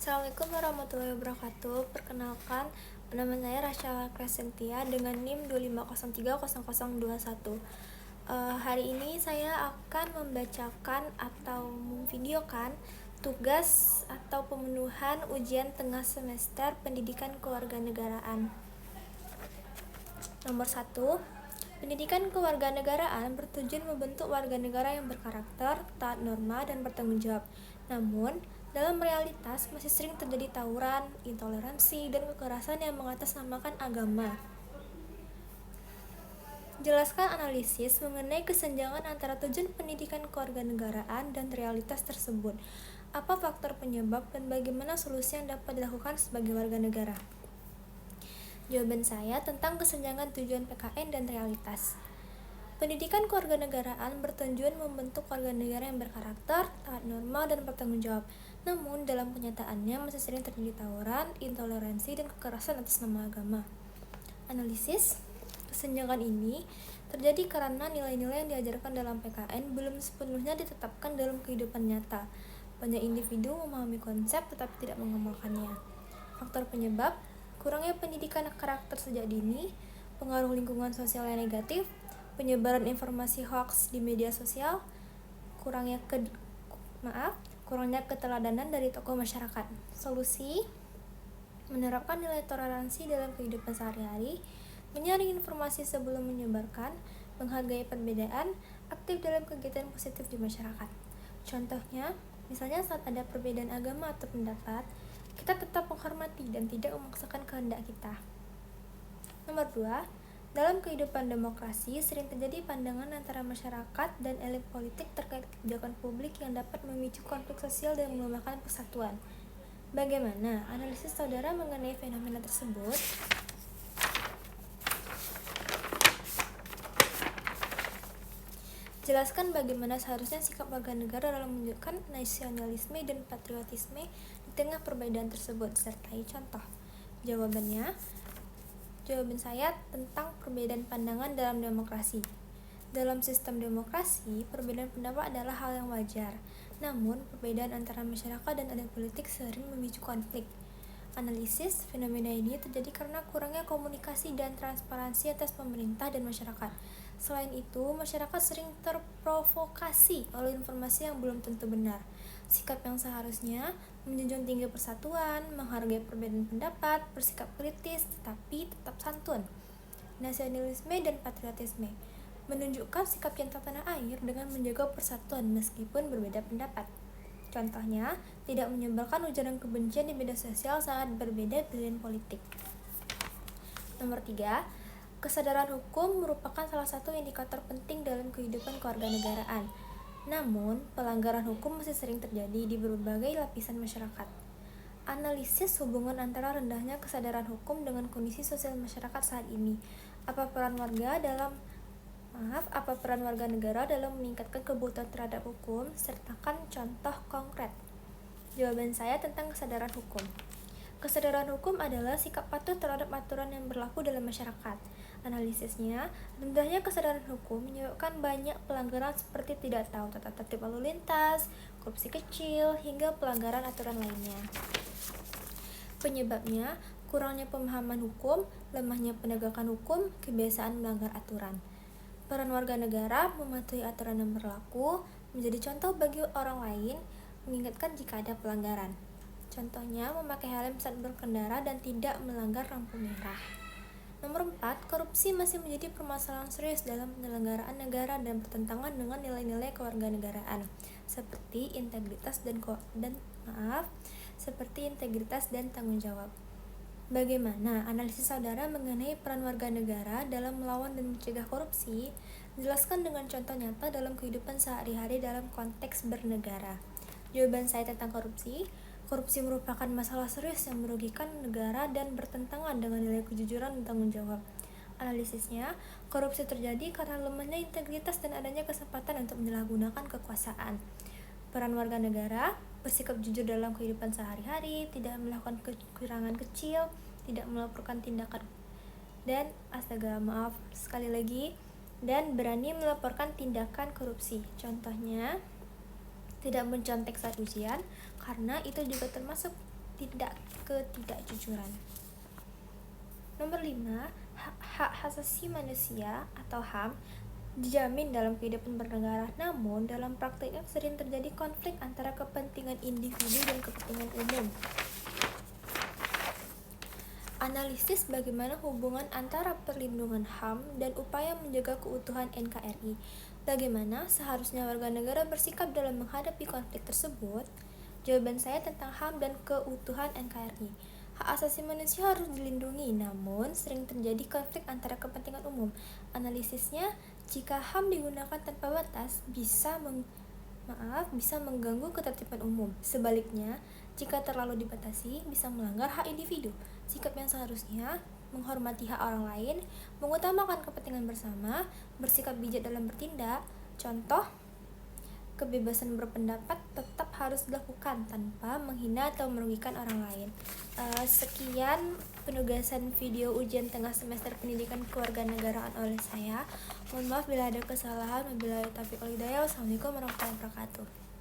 Assalamualaikum warahmatullahi wabarakatuh. Perkenalkan, nama saya Rasya Crescentia dengan NIM 25030021. Hari ini saya akan membacakan atau memvideokan tugas atau pemenuhan ujian tengah semester Pendidikan Kewarganegaraan. Nomor 1. Pendidikan kewarganegaraan bertujuan membentuk warga negara yang berkarakter, taat norma, dan bertanggung jawab. Namun, dalam realitas masih sering terjadi tawuran, intoleransi, dan kekerasan yang mengatasnamakan agama. Jelaskan analisis mengenai kesenjangan antara tujuan pendidikan kewarganegaraan dan realitas tersebut. Apa faktor penyebab dan bagaimana solusi yang dapat dilakukan sebagai warga negara? Jawaban saya tentang kesenjangan tujuan PKN dan realitas. Pendidikan kewarganegaraan bertujuan membentuk warga negara yang berkarakter, taat norma, dan bertanggung jawab. Namun, dalam kenyataannya masih sering terjadi tawuran, intoleransi, dan kekerasan atas nama agama. Analisis kesenjangan ini terjadi karena nilai-nilai yang diajarkan dalam PKN belum sepenuhnya ditetapkan dalam kehidupan nyata. Banyak individu memahami konsep tetapi tidak mengamalkannya. Faktor penyebab: kurangnya pendidikan karakter sejak dini, pengaruh lingkungan sosial yang negatif, penyebaran informasi hoaks di media sosial, kurangnya keteladanan dari tokoh masyarakat. Solusi: menerapkan nilai toleransi dalam kehidupan sehari-hari, menyaring informasi sebelum menyebarkan, menghargai perbedaan, aktif dalam kegiatan positif di masyarakat. Contohnya, misalnya saat ada perbedaan agama atau pendapat, kita tetap menghormati dan tidak memaksakan kehendak kita. Nomor 2. Dalam kehidupan demokrasi, sering terjadi pandangan antara masyarakat dan elit politik terkait kebijakan publik yang dapat memicu konflik sosial dan melemahkan persatuan. Bagaimana analisis saudara mengenai fenomena tersebut? Jelaskan bagaimana seharusnya sikap warga negara dalam menunjukkan nasionalisme dan patriotisme di tengah perbedaan tersebut, sertai contoh. Jawaban saya tentang perbedaan pandangan dalam demokrasi. Dalam sistem demokrasi, perbedaan pendapat adalah hal yang wajar. Namun, perbedaan antara masyarakat dan elit politik sering memicu konflik. Analisis fenomena ini terjadi karena kurangnya komunikasi dan transparansi atas pemerintah dan masyarakat. Selain itu, masyarakat sering terprovokasi oleh informasi yang belum tentu benar. Sikap yang seharusnya menjunjung tinggi persatuan, menghargai perbedaan pendapat, bersikap kritis tetapi tetap santun. Nasionalisme dan patriotisme menunjukkan sikap cinta tanah air dengan menjaga persatuan meskipun berbeda pendapat. Contohnya, tidak menyebarkan ujaran kebencian di media sosial saat berbeda pilihan politik. Nomor 3. Kesadaran hukum merupakan salah satu indikator penting dalam kehidupan kewarganegaraan. Namun, pelanggaran hukum masih sering terjadi di berbagai lapisan masyarakat. Analisis hubungan antara rendahnya kesadaran hukum dengan kondisi sosial masyarakat saat ini. Apa peran warga negara dalam meningkatkan kebutuhan terhadap hukum? Sertakan contoh konkret. Jawaban saya tentang kesadaran hukum. Kesadaran hukum adalah sikap patuh terhadap aturan yang berlaku dalam masyarakat. Analisisnya, rendahnya kesadaran hukum menyebabkan banyak pelanggaran seperti tidak tahu tata tertib lalu lintas, korupsi kecil, hingga pelanggaran aturan lainnya. Penyebabnya, kurangnya pemahaman hukum, lemahnya penegakan hukum, kebiasaan melanggar aturan. Peran warga negara mematuhi aturan yang berlaku, menjadi contoh bagi orang lain, mengingatkan jika ada pelanggaran. Contohnya, memakai helm saat berkendara dan tidak melanggar lampu merah. Nomor 4, korupsi masih menjadi permasalahan serius dalam penyelenggaraan negara dan bertentangan dengan nilai-nilai kewarganegaraan, seperti integritas dan tanggung jawab. Bagaimana analisis saudara mengenai peran warga negara dalam melawan dan mencegah korupsi? Jelaskan dengan contoh nyata dalam kehidupan sehari-hari dalam konteks bernegara. Jawaban saya tentang korupsi. Korupsi merupakan masalah serius yang merugikan negara dan bertentangan dengan nilai kejujuran dan tanggung jawab. Analisisnya, korupsi terjadi karena lemahnya integritas dan adanya kesempatan untuk menyalahgunakan kekuasaan. Peran warga negara: bersikap jujur dalam kehidupan sehari-hari, tidak melakukan kekurangan kecil, tidak melaporkan tindakan dan berani melaporkan tindakan korupsi. Contohnya, tidak mencontek saat ujian, karena itu juga termasuk tindak ketidakjujuran. Nomor 5, hak asasi manusia atau HAM dijamin dalam kehidupan bernegara, namun dalam praktiknya sering terjadi konflik antara kepentingan individu dan kepentingan umum. Analisis bagaimana hubungan antara perlindungan HAM dan upaya menjaga keutuhan NKRI. Bagaimana seharusnya warga negara bersikap dalam menghadapi konflik tersebut? Jawaban saya tentang HAM dan keutuhan NKRI. Hak asasi manusia harus dilindungi, namun sering terjadi konflik antara kepentingan umum. Analisisnya, jika HAM digunakan tanpa batas, bisa mengganggu ketertiban umum. Sebaliknya, jika terlalu dibatasi, bisa melanggar hak individu. Sikap yang seharusnya menghormati hak orang lain, mengutamakan kepentingan bersama, bersikap bijak dalam bertindak. Contoh, kebebasan berpendapat tetap harus dilakukan tanpa menghina atau merugikan orang lain. Sekian penugasan video ujian tengah semester pendidikan kewarganegaraan oleh saya. Mohon maaf bila ada kesalahan. Wabillahi taufiq wal hidayah. Wassalamualaikum warahmatullahi wabarakatuh.